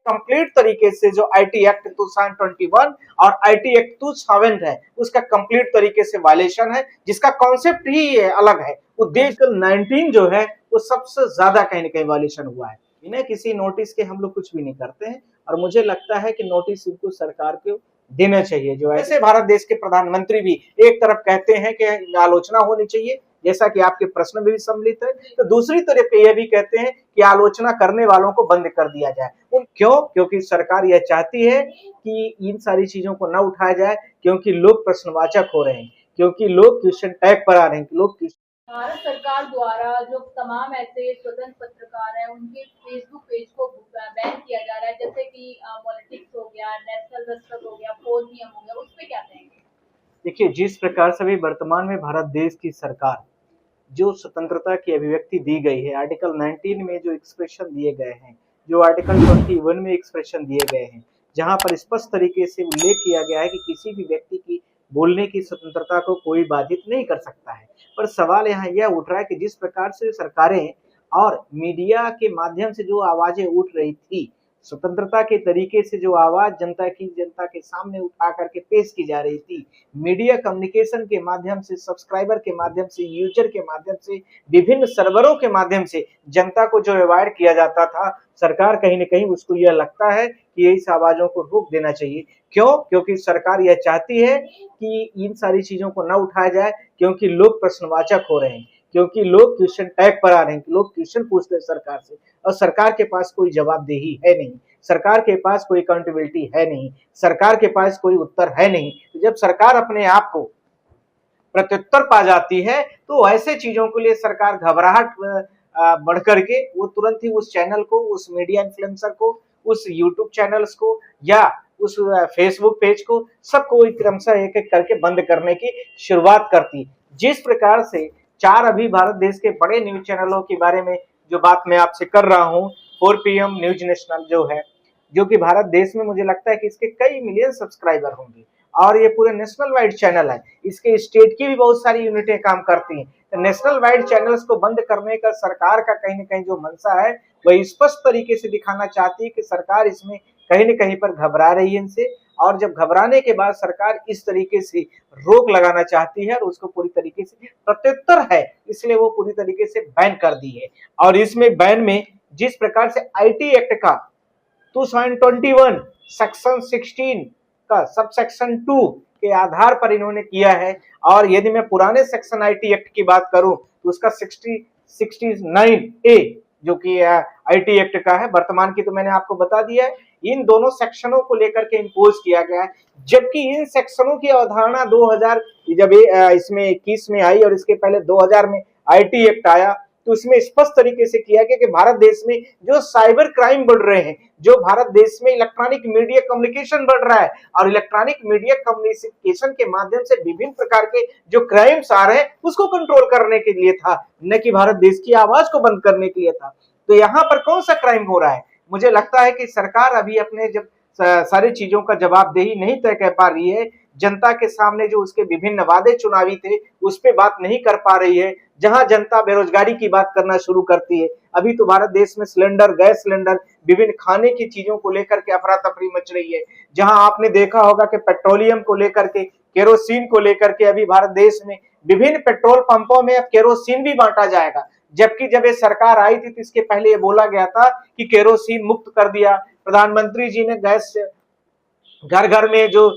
Complete तरीके से जो आईटी एक्ट 2021 और आईटी एक्ट 2000 है उसका कंप्लीट तरीके से वायलेशन है, जिसका कॉन्सेप्ट ही अलग है। उद्देश्य 19 जो है वो सबसे ज्यादा कहीं ना कहीं वायलेशन हुआ है। बिना किसी नोटिस के हम लोग कुछ भी नहीं करते हैं और मुझे लगता है कि नोटिस इनको सरकार को देना चाहिए। जो ऐसे भारत देश के प्रधानमंत्री भी एक तरफ कहते हैं कि आलोचना होनी चाहिए, जैसा कि आपके प्रश्न में भी सम्मिलित है, तो दूसरी तरफ यह भी कहते हैं कि आलोचना करने वालों को बंद कर दिया जाए। क्यों? क्योंकि सरकार यह चाहती है कि इन सारी चीजों को न उठाया जाए, क्योंकि लोग प्रश्नवाचक हो रहे हैं, क्योंकि लोग क्वेश्चन टैग पर आ रहे हैं, लोग भारत सरकार द्वारा जो तमाम ऐसे स्वतंत्र पत्रकार हैं उनके फेसबुक पेज को बैन किया जा रहा है, जैसे कि पॉलिटिक्स हो गया, नेशनल दस्तक हो गया, 4 नियम हो गया, उस पे क्या कहेंगे? देखिए, जिस प्रकार से भी वर्तमान में भारत देश की सरकार जो स्वतंत्रता की अभिव्यक्ति दी गई है, आर्टिकल 19 में जो एक्सप्रेशन दिए गए हैं, जो आर्टिकल 21 में एक्सप्रेशन दिए गए हैं, जहां पर स्पष्ट तरीके से उल्लेख किया गया है कि किसी भी व्यक्ति की बोलने की स्वतंत्रता को कोई बाधित नहीं कर सकता है। पर सवाल यहाँ यह उठ रहा है कि जिस प्रकार से सरकारें और मीडिया के माध्यम से जो आवाजें उठ रही थी, स्वतंत्रता के तरीके से जो आवाज जनता के सामने उठा करके पेश की जा रही थी, मीडिया कम्युनिकेशन के माध्यम से, सब्सक्राइबर के माध्यम से, यूजर के माध्यम से, विभिन्न सर्वरों के माध्यम से जनता को जो अवॉइड किया जाता था, सरकार कहीं न कहीं उसको यह लगता है कि इस आवाजों को रोक देना चाहिए। क्यों? क्योंकि सरकार यह चाहती है कि इन सारी चीजों को न उठाया जाए, क्योंकि लोग प्रश्नवाचक हो रहे हैं, क्योंकि लोग क्वेश्चन टैग पर आ रहे हैं, लोग क्वेश्चन पूछते हैं सरकार से और सरकार के पास कोई जवाबदेही है नहीं, सरकार के पास कोई अकाउंटेबिलिटी है नहीं, सरकार के पास कोई उत्तर है नहीं। तो जब सरकार अपने आप को प्रत्युत्तर पा जाती है तो ऐसे चीजों के लिए सरकार घबराहट बढ़ करके वो तुरंत ही उस चैनल को, उस मीडिया इन्फ्लुएंसर को, उस यूट्यूब चैनल्स को या उस फेसबुक पेज को, सबको क्रमशः एक एक करके बंद करने की शुरुआत करती। जिस प्रकार से 4 अभी भारत देश के बड़े न्यूज चैनलों के बारे में जो बात मैं आपसे कर रहा हूँ, 4 PM न्यूज नेशनल जो है, जो कि भारत देश में मुझे लगता है कि इसके कई मिलियन सब्सक्राइबर होंगे और ये पूरे नेशनल वाइड चैनल है, इसके स्टेट की भी बहुत सारी यूनिटें काम करती हैं। तो नेशनल वाइड चैनल्स को बंद करने का सरकार का कहीं न कहीं जो मंशा है, वह स्पष्ट तरीके से दिखाना चाहती है कि सरकार इसमें कहीं न कहीं पर घबरा रही है इनसे, और जब घबराने के बाद सरकार इस तरीके से रोक लगाना चाहती है और उसको पूरी तरीके से प्रत्युत्तर है, इसलिए वो पूरी तरीके से बैन कर दी है। और इसमें बैन में जिस प्रकार से आईटी एक्ट का 2021 सेक्शन 16 का सब सेक्शन 2 के आधार पर इन्होंने किया है, और यदि मैं पुराने सेक्शन आईटी एक्ट की बात करूं तो उसका 69A जो कि आईटी एक्ट का है, वर्तमान की तो मैंने आपको बता दिया है, इन दोनों सेक्शनों को लेकर के इंपोज किया गया है। जबकि इन सेक्शनों की अवधारणा 2000 जब इसमें 21 में आई और इसके पहले 2000 में आईटी एक्ट आया, तो इसमें स्पष्ट तरीके से किया गया कि भारत देश में जो साइबर क्राइम बढ़ रहे हैं, जो भारत देश में इलेक्ट्रॉनिक मीडिया कम्युनिकेशन बढ़ रहा है और इलेक्ट्रॉनिक मीडिया कम्युनिकेशन के माध्यम से विभिन्न प्रकार के जो क्राइम्स आ रहे हैं उसको कंट्रोल करने के लिए था, न कि भारत देश की आवाज को बंद करने के लिए था। तो यहाँ पर कौन सा क्राइम हो रहा है? मुझे लगता है कि सरकार अभी अपने जब सारी चीजों का जवाबदेही नहीं तय कर पा रही है, जनता के सामने जो उसके विभिन्न वादे चुनावी थे उस पे बात नहीं कर पा रही है, जहां जनता बेरोजगारी की बात करना शुरू करती है। अभी तो भारत देश में सिलेंडर, गैस सिलेंडर, विभिन्न खाने की चीजों को लेकर के अफरा तफरी मच रही है, जहां आपने देखा होगा कि पेट्रोलियम को लेकर के, केरोसिन को लेकर के अभी भारत देश में विभिन्न पेट्रोल पंपों में अब केरोसिन भी बांटा जाएगा। जबकि जब ये सरकार आई थी तो इसके पहले ये बोला गया था कि केरोसिन मुक्त कर दिया। प्रधानमंत्री जी ने गैस घर घर में जो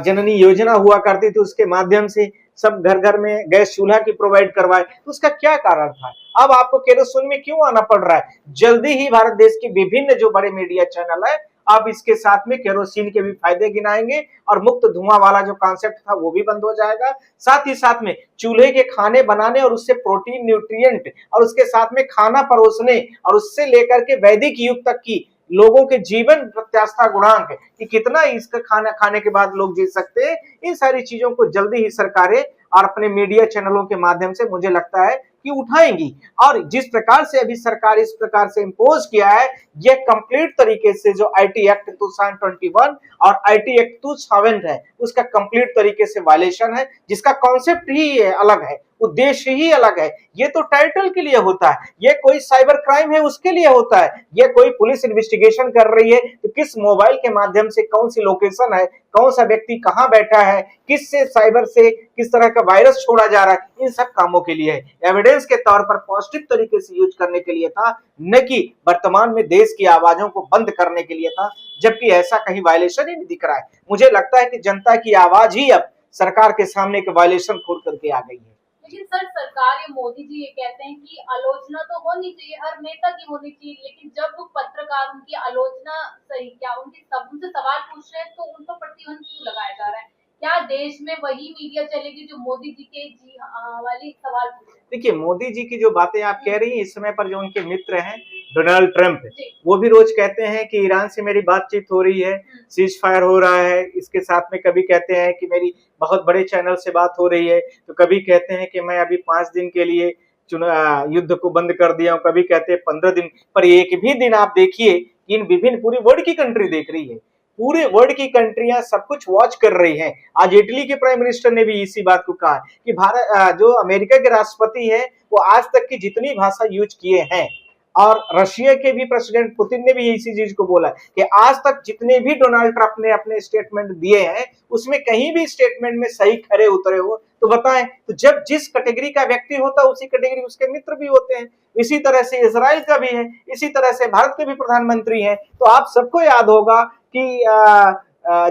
जननी योजना हुआ करती थी उसके माध्यम से सब घर घर में गैस चूल्हा की प्रोवाइड करवाए, तो उसका क्या कारण था? अब आपको केरोसिन में क्यों आना पड़ रहा है? जल्दी ही भारत देश की विभिन्न जो बड़े मीडिया चैनल है अब इसके साथ में केरोसिन के भी फायदे गिनाएंगे और मुक्त धुआं वाला जो कॉन्सेप्ट था वो भी बंद हो जाएगा। साथ ही साथ में चूल्हे के खाने बनाने और उससे प्रोटीन, न्यूट्रिएंट और उसके साथ में खाना परोसने और उससे लेकर के वैदिक युग तक की लोगों के जीवन प्रत्याशा गुणांक कि कितना इसका खाना खाने के बाद लोग जी सकते हैं, इन सारी चीजों को जल्दी ही सरकारें और अपने मीडिया चैनलों के माध्यम से मुझे लगता है कि उठाएंगी। और जिस प्रकार से अभी सरकार इस प्रकार से इंपोज किया है, यह कंप्लीट तरीके से जो आईटी एक्ट 2021 और आईटी एक्ट 2000 है उसका कंप्लीट तरीके से वायलेशन है, जिसका कॉन्सेप्ट ही अलग है। उद्देश्य ही अलग है। ये तो टाइटल के लिए होता है, ये कोई साइबर क्राइम है उसके लिए होता है, ये कोई पुलिस इन्वेस्टिगेशन कर रही है तो किस मोबाइल के माध्यम से कौन सी लोकेशन है, कौन सा व्यक्ति कहां बैठा है, किस से साइबर से किस तरह का वायरस छोड़ा जा रहा है, इन सब कामों के लिए है। एविडेंस के तौर पर पॉजिटिव तरीके से यूज करने के लिए था, न कि वर्तमान में देश की आवाजों को बंद करने के लिए था, जबकि ऐसा कहीं वायलेशन ही नहीं दिख रहा है। मुझे लगता है कि जनता की आवाज ही अब सरकार के सामने एक वायलेशन खोल करके आ गई है। लेकिन सर, सरकार या मोदी जी ये कहते हैं कि आलोचना तो होनी चाहिए, हर नेता की होनी चाहिए, लेकिन जब पत्रकार उनकी आलोचना सही क्या उनसे सवाल पूछ रहे हैं तो उन पर प्रतिबंध क्यों लगाया जा रहा है? क्या देश में वही मीडिया चलेगी जो मोदी जी के जी हाँ वाली सवाल पूछे? देखिए, मोदी जी की जो बातें आप कह रही हैं, इस समय पर जो उनके मित्र हैं डोनाल्ड ट्रंप, जी। वो भी रोज कहते हैं कि ईरान से मेरी बातचीत हो रही है, सीज फायर हो रहा है। इसके साथ में कभी कहते हैं कि मेरी बहुत बड़े चैनल से बात हो रही है, तो कभी कहते हैं कि मैं अभी 5 दिन के लिए युद्ध को बंद कर दिया हूं, कभी कहते हैं 15 दिन। पर एक भी दिन आप देखिए कि इन विभिन्न पूरी वर्ल्ड की कंट्री देख रही है, पूरे वर्ल्ड की कंट्रियां सब कुछ वॉच कर रही हैं। आज इटली के प्राइम मिनिस्टर ने भी इसी बात को कहा कि भारत जो अमेरिका के राष्ट्रपति है वो आज तक की जितनी भाषा यूज किए हैं, और रशिया के भी प्रेसिडेंट पुतिन ने भी इसी चीज को बोला कि आज तक जितने भी डोनाल्ड ट्रंप ने अपने स्टेटमेंट दिए हैं उसमें कहीं भी स्टेटमेंट में सही खरे उतरे हो तो बताएं। तो जब जिस कैटेगरी का व्यक्ति होता है उसी कैटेगरी उसके मित्र भी होते हैं। इसी तरह से इजराइल का भी है, इसी तरह से भारत के भी प्रधानमंत्री हैं। तो आप सबको याद होगा कि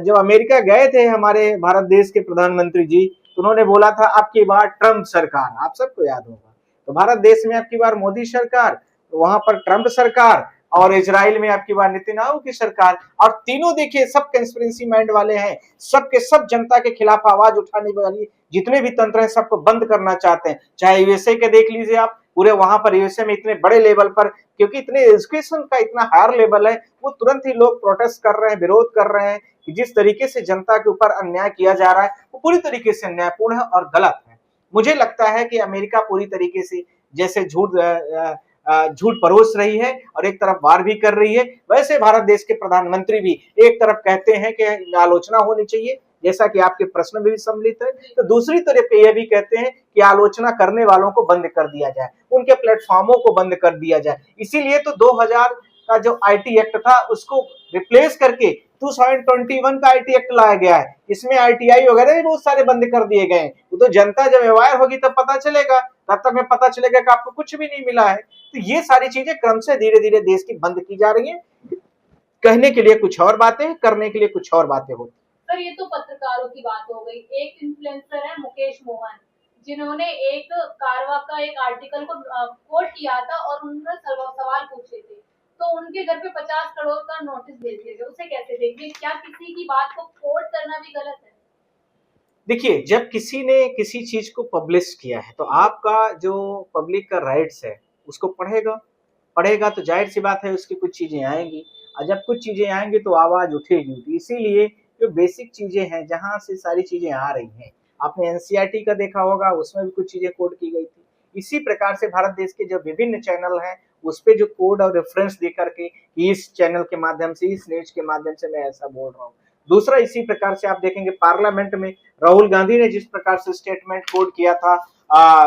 जब अमेरिका गए थे हमारे भारत देश के प्रधानमंत्री जी, तो उन्होंने बोला था अब की बार ट्रंप सरकार, आप सबको याद होगा। तो भारत देश में अब की बार मोदी सरकार, तो वहां पर ट्रंप सरकार, और इजराइल में आपकी बार नेतन्याहू की सरकार। और तीनों देखिए सब कंस्पिरेसी माइंड वाले हैं, सबके सब जनता के खिलाफ आवाज उठाने वाली जितने भी तंत्र हैं सबको बंद करना चाहते हैं। चाहे यूएसए के देख लीजिए आप, पूरे वहां पर यूएसए में इतने बड़े लेवल पर, क्योंकि इतने एजुकेशन का इतना हायर लेवल है, वो तुरंत ही लोग प्रोटेस्ट कर रहे हैं, विरोध कर रहे हैं कि जिस तरीके से जनता के ऊपर अन्याय किया जा रहा है वो पूरी तरीके से अन्यायपूर्ण है और गलत है। मुझे लगता है कि अमेरिका पूरी तरीके से जैसे झूठ परोस रही है और एक तरफ वार भी कर रही है, वैसे भारत देश के प्रधानमंत्री भी एक तरफ कहते हैं कि आलोचना होनी चाहिए, जैसा कि आपके प्रश्न में भी सम्मिलित है, तो दूसरी तरफ यह भी कहते हैं कि आलोचना करने वालों को बंद कर दिया जाए, उनके प्लेटफॉर्मों को बंद कर दिया जाए। इसीलिए तो 2000 का जो आईटी एक्ट था उसको रिप्लेस करके 2021 का आईटी एक्ट लाया गया है। इसमें आईटीआई वगैरह भी बहुत सारे बंद कर दिए गए हैं। तो जनता जब अवेयर होगी तब पता चलेगा, तब तक में पता चलेगा कि आपको कुछ भी नहीं मिला है। तो ये सारी चीजें क्रम से धीरे धीरे देश की बंद की जा रही है। कहने के लिए कुछ और बातें, करने के लिए कुछ और बातें होती। सर, ये तो पत्रकारों की बात हो गई। एक इन्फ्लुएंसर है मुकेश मोहन, जिन्होंने एक कारवा का एक आर्टिकल को कोट किया था और उन्होंने सवाल पूछे थे, तो उनके घर पे 50 करोड़ का नोटिस भेज दिया गया। उसे कैसे देखिए, क्या किसी की बात को कोट करना भी गलत है? देखिए, जब किसी ने किसी चीज को पब्लिश किया है तो आपका जो पब्लिक का राइट्स है उसको पढ़ेगा तो जाहिर सी बात है उसकी कुछ चीजें आएंगी, और जब कुछ चीजें आएंगी तो आवाज उठेगी। तो इसीलिए जो बेसिक चीजें हैं जहां से सारी चीजें आ रही हैं, आपने एनसीईआरटी का देखा होगा, उसमें भी कुछ चीजें कोड की गई थी। इसी प्रकार से भारत देश के जो विभिन्न चैनल हैं उस पे जो कोड और रेफरेंस दे करके इस चैनल के माध्यम से, इस न्यूज के माध्यम से मैं ऐसा बोल रहा हूँ। दूसरा, इसी प्रकार से आप देखेंगे पार्लियामेंट में राहुल गांधी ने जिस प्रकार से स्टेटमेंट कोड किया था,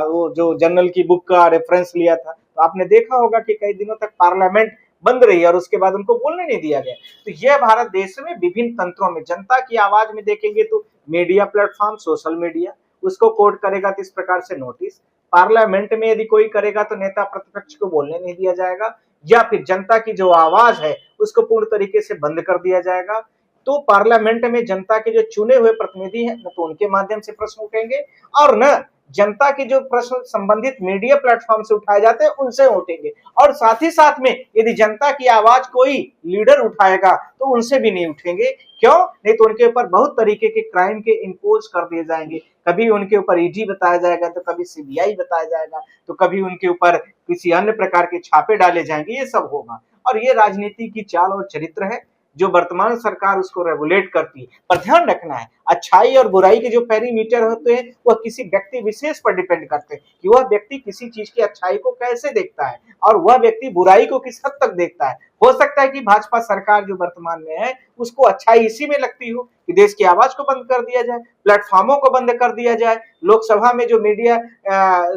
वो जो जनरल की बुक का रेफरेंस लिया था, तो आपने देखा होगा कि कई दिनों तक पार्लियामेंट बंद रही और उसके बाद उनको बोलने नहीं दिया गया। तो यह भारत देश में विभिन्न तंत्रों में जनता की आवाज में देखेंगे तो मीडिया प्लेटफॉर्म, सोशल मीडिया उसको कोड करेगा तो इस प्रकार से नोटिस, पार्लियामेंट में यदि कोई करेगा तो नेता प्रतिपक्ष को बोलने नहीं दिया जाएगा, या फिर जनता की जो आवाज है उसको पूर्ण तरीके से बंद कर दिया जाएगा। तो पार्लियामेंट में जनता के जो चुने हुए प्रतिनिधि हैं न तो उनके माध्यम से प्रश्न उठेंगे, और न जनता के जो प्रश्न संबंधित मीडिया प्लेटफॉर्म से उठाए जाते हैं उनसे उठेंगे। और साथ ही साथ में यदि जनता की आवाज कोई लीडर उठाएगा तो उनसे भी नहीं उठेंगे। क्यों? नहीं तो उनके ऊपर बहुत तरीके के क्राइम के इंपोज कर दिए जाएंगे। कभी उनके ऊपर ईडी बताया जाएगा, तो कभी सीबीआई बताया जाएगा, तो कभी उनके ऊपर किसी अन्य प्रकार के छापे डाले जाएंगे। ये सब होगा, और ये राजनीति की चाल और चरित्र है जो वर्तमान सरकार उसको रेगुलेट करती है। पर ध्यान रखना है, अच्छाई और बुराई के जो पैरामीटर होते हैं वह किसी व्यक्ति विशेष पर डिपेंड करते हैं कि वह व्यक्ति किसी चीज की अच्छाई को कैसे देखता है और वह व्यक्ति बुराई को किस हद तक देखता है। हो सकता है कि भाजपा सरकार जो वर्तमान में है उसको अच्छाई इसी में लगती हो कि देश की आवाज को बंद कर दिया जाए, प्लेटफॉर्मों को बंद कर दिया जाए, लोकसभा में जो मीडिया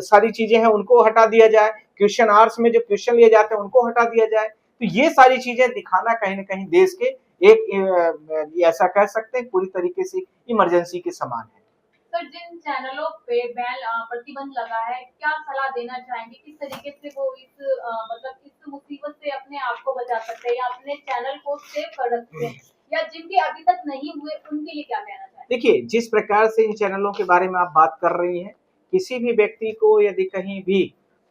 सारी चीजें हैं उनको हटा दिया जाए, क्वेश्चन आवर्स में जो क्वेश्चन लिए जाते हैं उनको हटा दिया जाए। तो ये सारी चीजें दिखाना कहीं ना कहीं देश के एक ऐसा कह सकते हैं पूरी तरीके से इमरजेंसी के समान है। सर, जिन चैनलों पे प्रतिबंध लगा है, क्या सलाह देना चाहेंगे, किस तरीके से वो मतलब इस मुसीबत से अपने आप को बचा सकते हैं या अपने चैनल को सेव कर सकते हैं, या जिनके अभी तक नहीं हुए उनके लिए क्या कहना चाहेंगे? देखिए, जिस प्रकार से इन चैनलों के बारे में आप बात कर रही हैं, किसी भी व्यक्ति को यदि कहीं भी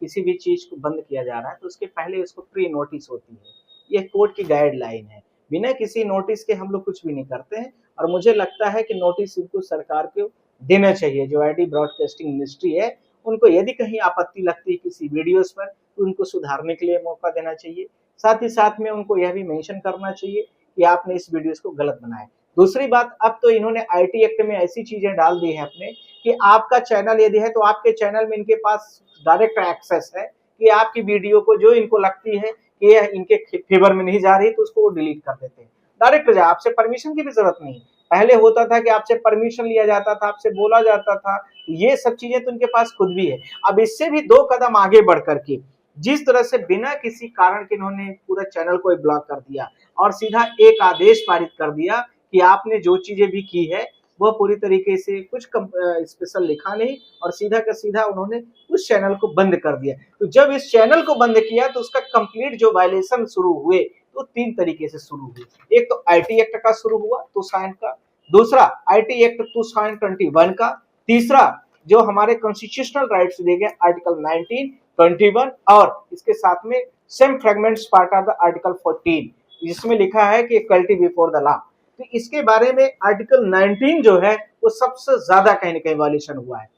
किसी भी चीज को बंद किया जा रहा है तो उसके पहले उसको प्री नोटिस होती है। यह कोर्ट की गाइडलाइन है। बिना किसी नोटिस के हम लोग कुछ भी नहीं करते हैं और मुझे लगता है कि नोटिस उनको सरकार को देना चाहिए। जो आईटी ब्रॉडकास्टिंग मिनिस्ट्री है उनको यदि कहीं आपत्ति लगती है किसी वीडियोस पर तो उनको सुधारने के लिए मौका देना चाहिए। साथ ही साथ में उनको यह भी मेंशन करना चाहिए कि आपने इस वीडियोस को गलत बनाया। दूसरी बात, अब तो इन्होंने आईटी एक्ट में ऐसी चीजें डाल दी है अपने कि आपका चैनल यदि है तो आपके चैनल में इनके पास डायरेक्ट एक्सेस है कि आपकी वीडियो को जो इनको लगती है कि यह इनके फेवर में नहीं जा रही तो उसको वो डिलीट कर देते हैं। डायरेक्ट हो जाए, आपसे परमिशन की भी जरूरत नहीं। पहले होता था कि आपसे परमिशन लिया जाता था, आपसे बोला जाता था, ये सब चीजें तो उनके पास खुद भी है। अब इससे भी 2 कदम आगे बढ़ करके जिस तरह से बिना किसी कारण के इन्होंने पूरा चैनल को ब्लॉक कर दिया और सीधा एक आदेश पारित कर दिया कि आपने जो चीजें भी की है वह पूरी तरीके से कुछ स्पेशल लिखा नहीं और सीधा का सीधा उन्होंने उस चैनल को बंद कर दिया। तो जब इस चैनल को बंद किया तो उसका कंप्लीट जो वायलेशन शुरू हुए तो 3 तरीके से शुरू हुए। एक तो आईटी एक्ट का शुरू हुआ 2000 का, दूसरा आईटी एक्ट 2021 का, तीसरा जो हमारे कॉन्स्टिट्यूशनल राइट्स दिए गए आर्टिकल 19, 21 और इसके साथ में same fragments part of the article 14 जिसमें लिखा है कि इक्वलिटी बिफोर द लॉ। तो इसके बारे में आर्टिकल 19 जो है वो सबसे ज्यादा कहीं ना कहीं वायलेशन हुआ है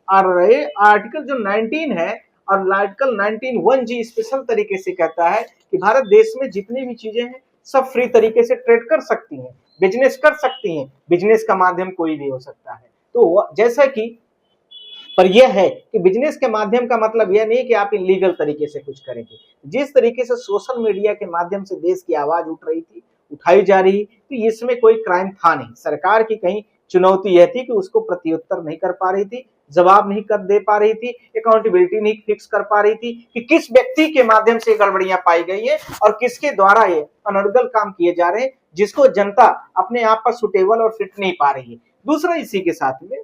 और ये आर्टिकल जो 19 है और आर्टिकल 19(1)(g) स्पेशल तरीके से कहता है कि भारत देश में जितनी भी चीजें हैं सब फ्री तरीके से ट्रेड कर सकती हैं, बिजनेस कर सकती हैं, बिजनेस का माध्यम कोई भी हो सकता है। तो जैसा कि पर यह है कि बिजनेस के माध्यम का मतलब यह नहीं कि आप इलीगल तरीके से कुछ करेंगे। जिस तरीके से सोशल मीडिया के माध्यम से देश की आवाज उठ रही थी, उठाई जा रही, तो इसमें कोई क्राइम था नहीं। सरकार की कहीं चुनौती यह थी कि उसको प्रत्युत्तर नहीं कर पा रही थी, जवाब नहीं कर दे पा रही थी, अकाउंटेबिलिटी नहीं फिक्स कर पा रही थी कि किस व्यक्ति के माध्यम से गड़बड़ियां पाई गई है और किसके द्वारा ये अनर्गल काम किए जा रहे हैं जिसको जनता अपने आप पर सुटेबल और फिट नहीं पा रही है। दूसरा, इसी के साथ में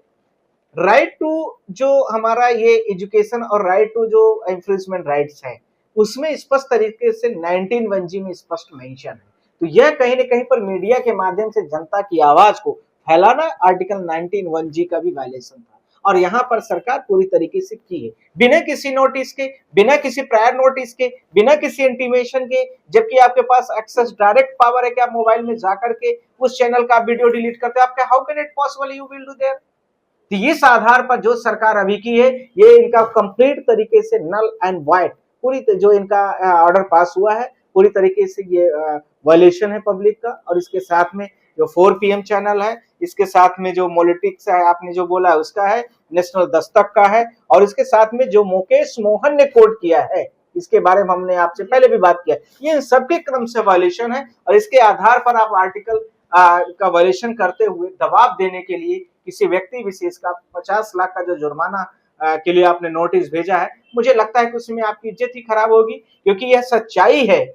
राइट टू जो हमारा ये एजुकेशन और राइट टू जो एनफोर्समेंट राइट्स है उसमें स्पष्ट तरीके से 19(1)(g) में स्पष्ट मेंशन है। तो यह कहीं न कहीं पर मीडिया के माध्यम से जनता की आवाज को फैलाना आर्टिकल 19(1)(g) का भी वायलेशन था और यहाँ पर सरकार पूरी तरीके से की है बिना किसी नोटिस के, बिना किसी प्रायर नोटिस के, बिना किसी इंटीमेशन के, जबकि आपके पास एक्सेस डायरेक्ट पावर है कि आप मोबाइल में जाकर के उस चैनल का वीडियो डिलीट करते हैं। आपका how can it possible you will do their. तो इस आधार पर जो सरकार अभी की है ये इनका कंप्लीट तरीके से नल एंड वाइड पूरी जो इनका ऑर्डर पास हुआ है पूरी तरीके से ये वायलेशन है पब्लिक का। और इसके साथ में जो 4 PM चैनल है, इसके साथ में जो पॉलिटिक्स है आपने जो बोला उसका है, नेशनल दस्तक का है और इसके साथ में जो मुकेश मोहन ने कोट किया है इसके बारे में हमने आपसे पहले भी बात किया, ये सबके क्रम से वायलेशन है और इसके आधार पर आप आर्टिकल का वायलेशन करते हुए दबाव देने के लिए किसी व्यक्ति विशेष का 50 लाख का जो जुर्माना के लिए आपने नोटिस भेजा है, मुझे लगता है कि उसमें आपकी इज्जत ही खराब होगी क्योंकि यह सच्चाई है।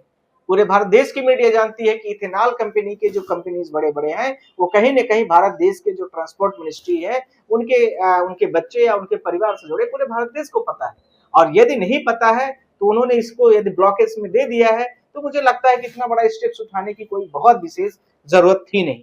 पूरे भारत देश की मीडिया जानती है कि इथेनॉल कंपनी के जो कंपनीज बड़े बड़े हैं वो कहीं न कहीं भारत देश के जो ट्रांसपोर्ट मिनिस्ट्री है उनके बच्चे या उनके परिवार से जुड़े पूरे भारत देश को पता है और यदि नहीं पता है तो उन्होंने इसको यदि ब्लॉकेज में दे दिया है तो मुझे लगता है कि इतना बड़ा स्टेप्स उठाने की कोई बहुत विशेष जरूरत थी नहीं।